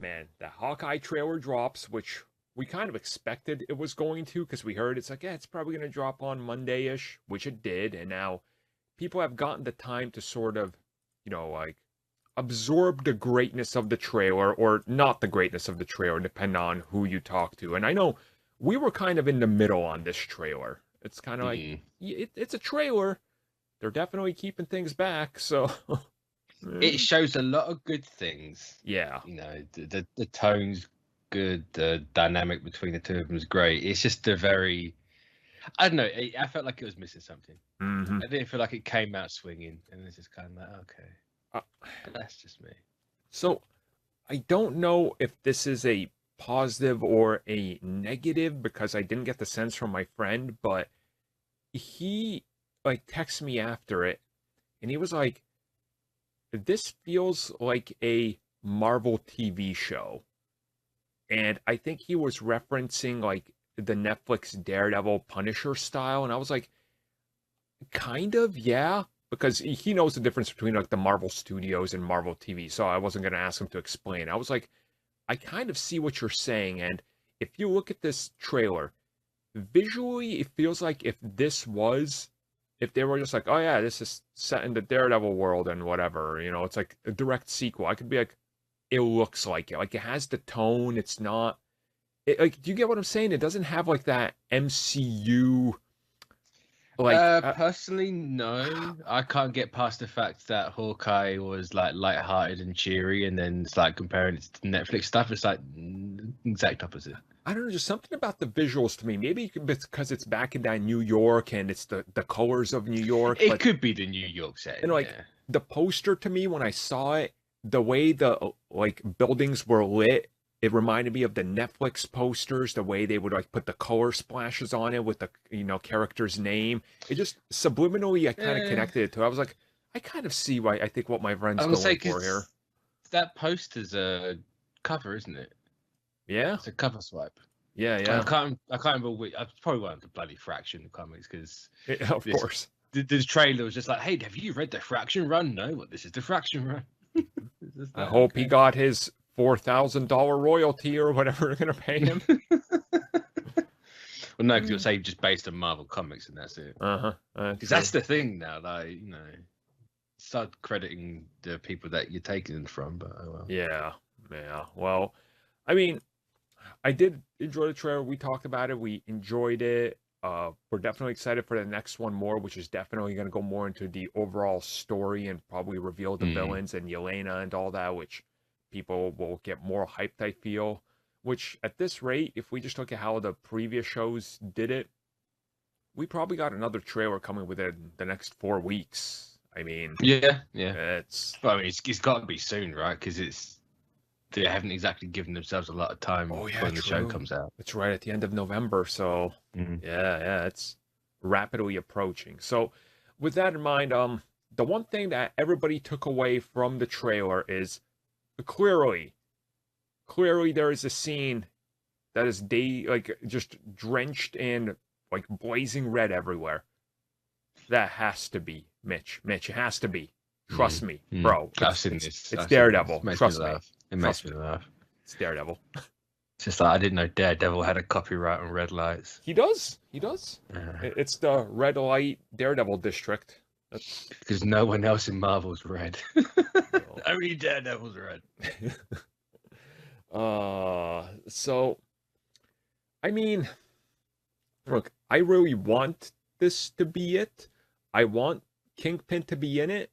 man, the Hawkeye trailer drops, which we kind of expected it was going to because we heard it's like, yeah, it's probably going to drop on Monday-ish, which it did. And now people have gotten the time to sort of, like absorb the greatness of the trailer or not the greatness of the trailer, depending on who you talk to. And I know we were kind of in the middle on this trailer. It's kind of like, it's a trailer. They're definitely keeping things back, so... It shows a lot of good things. Yeah. The tone's good, the dynamic between the two of them is great. It's just I don't know, I felt like it was missing something. Mm-hmm. I didn't feel like it came out swinging, and it's just kind of like, okay. That's just me. So, I don't know if this is a positive or a negative, because I didn't get the sense from my friend, but he, texted me after it, and he was like, this feels like a Marvel TV show. And I think he was referencing the Netflix Daredevil Punisher style. And I was like, kind of, yeah. Because he knows the difference between the Marvel Studios and Marvel TV. So I wasn't going to ask him to explain. I was like, I kind of see what you're saying. And if you look at this trailer, visually, it feels like if they were just like, oh yeah, this is set in the Daredevil world and whatever, it's like a direct sequel. I could be like, it looks like it. It has the tone. It's not... do you get what I'm saying? It doesn't have that MCU... personally, no. I can't get past the fact that Hawkeye was lighthearted and cheery, and then it's comparing it to Netflix stuff. It's exact opposite. I don't know, just something about the visuals to me. Maybe because it's back in that New York and it's the colors of New York. It could be the New York setting. And the poster to me, when I saw it, the way the buildings were lit, it reminded me of the Netflix posters, the way they would put the color splashes on it with the character's name. It just subliminally I kind of connected it to. I was like, I kind of see what my friend's going for here. That poster's a cover, isn't it? Yeah, it's a cover swipe. Yeah. I can't remember which. I probably went to bloody Fraction comics because of course the trailer was just like, hey, have you read the Fraction run? No, this is the Fraction run. I hope he got his $4,000 royalty or whatever they're gonna pay him. Well, no, because you'll say just based on Marvel comics and that's it. Because that's the thing now. Start crediting the people that you're taking them from. But oh well. Yeah. Well, I mean, I did enjoy the trailer. We talked about it. We enjoyed it. We're definitely excited for the next one more, which is definitely going to go more into the overall story and probably reveal the villains and Yelena and all that, which people will get more hyped, I feel. Which, at this rate, if we just look at how the previous shows did it, we probably got another trailer coming within the next 4 weeks. I mean... Yeah. It's got to be soon, right? Because they haven't exactly given themselves a lot of time when the show comes out. It's right at the end of November, so yeah, it's rapidly approaching. So with that in mind, the one thing that everybody took away from the trailer is clearly there is a scene that is just drenched in blazing red everywhere. That has to be Mitch. It has to be. Trust me, bro. It's Daredevil. Trust me. It makes me laugh. It's Daredevil. It's just I didn't know Daredevil had a copyright on red lights. He does. It's the red light Daredevil district. Because no one else in Marvel's red. Only Daredevil's red. So, I mean, look, I really want this to be it. I want Kingpin to be in it.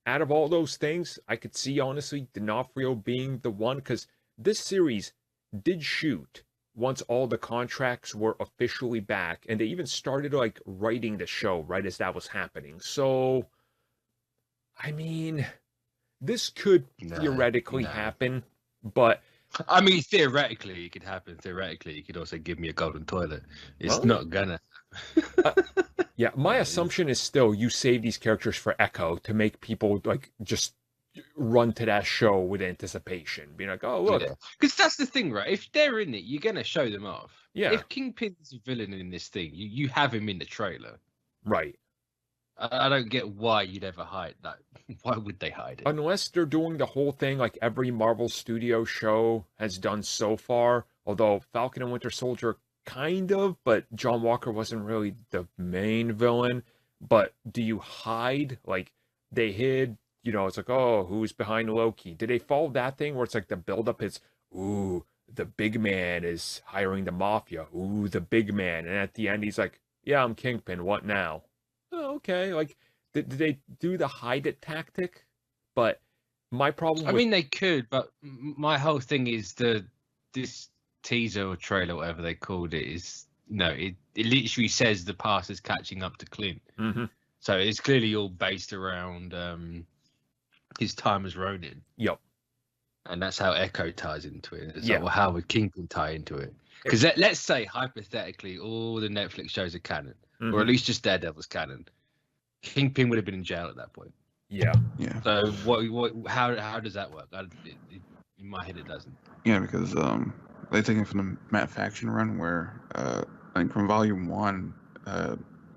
Out of all those things, I could see, honestly, D'Onofrio being the one, because this series did shoot once all the contracts were officially back, and they even started, writing the show right as that was happening. So, I mean, this could theoretically happen, but... I mean, theoretically, it could happen. Theoretically, you could also give me a golden toilet. It's not gonna. Yeah, my assumption is still you save these characters for Echo to make people just run to that show with anticipation, being like, "Oh, look!" Because that's the thing, right? If they're in it, you're gonna show them off. Yeah. If Kingpin's a villain in this thing, you have him in the trailer, right? I don't get why you'd ever hide that. Why would they hide it? Unless they're doing the whole thing like every Marvel Studio show has done so far, although Falcon and Winter Soldier kind of, but John Walker wasn't really the main villain. But do you hide? Like, they hid, it's like, oh, who's behind Loki? Did they follow that thing where it's like the buildup is, ooh, the big man is hiring the mafia. Ooh, the big man. And at the end, he's like, yeah, I'm Kingpin. What now? Oh, okay. Like, did they do the hide it tactic? But my problem I mean, they could, but my whole thing is this teaser or trailer, whatever they called it, is it literally says the past is catching up to Clint. Mm-hmm. So it's clearly all based around his time as Ronin. Yep. And that's how Echo ties into it. It's Yeah. like, well, how would Kingpin tie into it? Because let's say, hypothetically, all the Netflix shows are canon, or at least just Daredevil's canon. Kingpin would have been in jail at that point. Yeah. Yeah. So how does that work? In my head, it doesn't. Yeah, because they take it from the Matt Faction run where I think from Volume 1,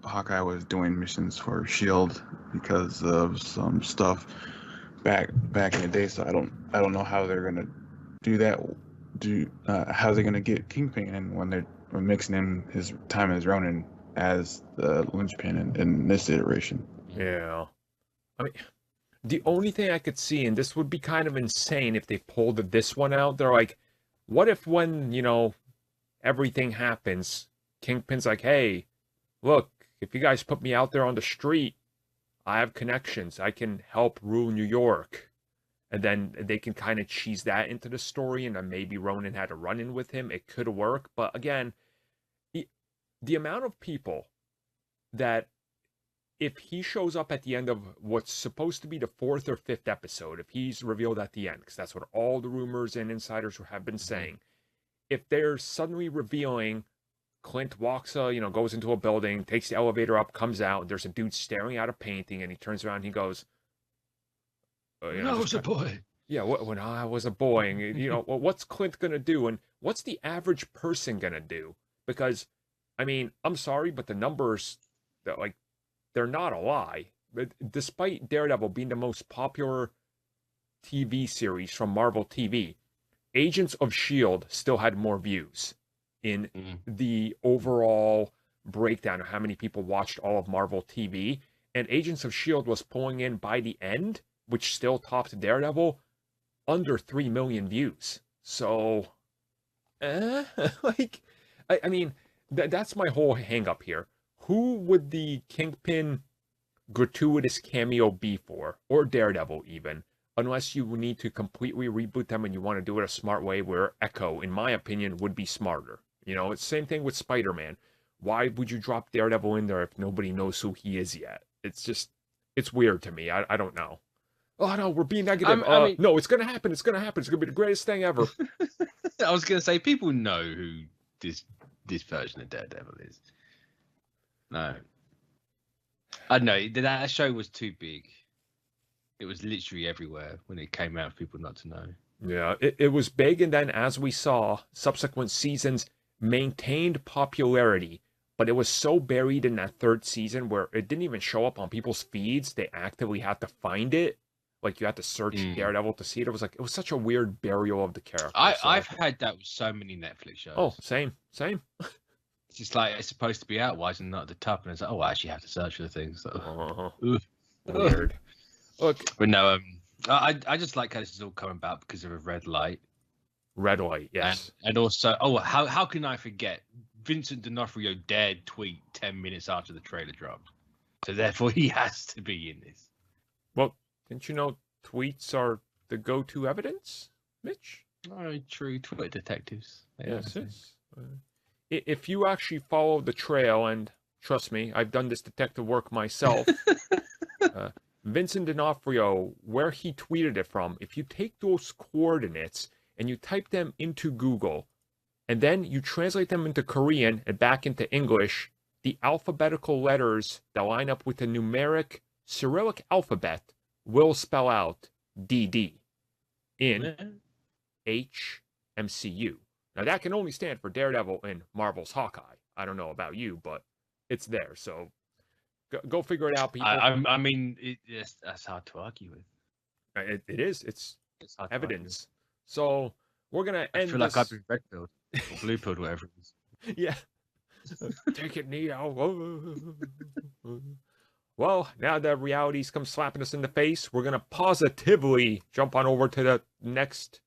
Hawkeye was doing missions for Shield because of some stuff back in the day. So I don't know how they're gonna do that. How they're gonna get Kingpin in when they're mixing in his time as Ronin as the linchpin in this iteration. Yeah. I mean, the only thing I could see, and this would be kind of insane if they pulled this one out, they're like, what if when, everything happens, Kingpin's like, hey, look, if you guys put me out there on the street, I have connections. I can help rule New York. And then they can kind of cheese that into the story, and then maybe Ronin had a run-in with him. It could work. But again, the amount of people that if he shows up at the end of what's supposed to be the 4th or 5th episode, if he's revealed at the end, because that's what all the rumors and insiders have been saying, if they're suddenly revealing Clint walks, goes into a building, takes the elevator up, comes out, and there's a dude staring at a painting, and he turns around and he goes, when I was a boy. Yeah, when I was a boy, and well, what's Clint gonna do, and what's the average person gonna do? Because, I mean, I'm sorry, but the numbers, they're not a lie. But despite Daredevil being the most popular TV series from Marvel TV, Agents of S.H.I.E.L.D. still had more views in the overall breakdown of how many people watched all of Marvel TV. And Agents of S.H.I.E.L.D. was pulling in, by the end, which still topped Daredevil, under 3 million views. So, I mean, that's my whole hang up here. Who would the Kingpin gratuitous cameo be for? Or Daredevil, even. Unless you need to completely reboot them and you want to do it a smart way where Echo, in my opinion, would be smarter. It's the same thing with Spider-Man. Why would you drop Daredevil in there if nobody knows who he is yet? It's weird to me. I don't know. Oh, no, we're being negative. I mean, no, it's going to happen. It's going to happen. It's going to be the greatest thing ever. I was going to say, people know who this version of Daredevil is. No. I don't know. That show was too big. It was literally everywhere when it came out for people not to know. Yeah, it was big, and then as we saw, subsequent seasons maintained popularity, but it was so buried in that 3rd season where it didn't even show up on people's feeds. They actively had to find it. Like, you had to search Daredevil to see it. It was such a weird burial of the character. I've had that with so many Netflix shows. Oh, same. It's just like, it's supposed to be out. Why is it not at the top? And it's like, oh, I actually have to search for the things. So. Weird. Look, but no, I just like how this is all coming about because of a red light. Red light, yes. And also, how can I forget? Vincent D'Onofrio dared tweet 10 minutes after the trailer dropped. So therefore, he has to be in this. Well, didn't you know tweets are the go-to evidence, Mitch? Oh, true. Twitter detectives. Yes. If you actually follow the trail, and trust me, I've done this detective work myself, Vincent D'Onofrio, where he tweeted it from, if you take those coordinates and you type them into Google, and then you translate them into Korean and back into English, the alphabetical letters that line up with the numeric Cyrillic alphabet will spell out DD in HMCU. Now, that can only stand for Daredevil and Marvel's Hawkeye. I don't know about you, but it's there. So Go figure it out, people. I mean, that's hard to argue with. It is. It's hard evidence. So we're gonna end. I feel like I've been red pilled or blue pilled, whatever it is. Yeah. Take it, Neo. Well, now that reality's come slapping us in the face, we're gonna positively jump on over to the next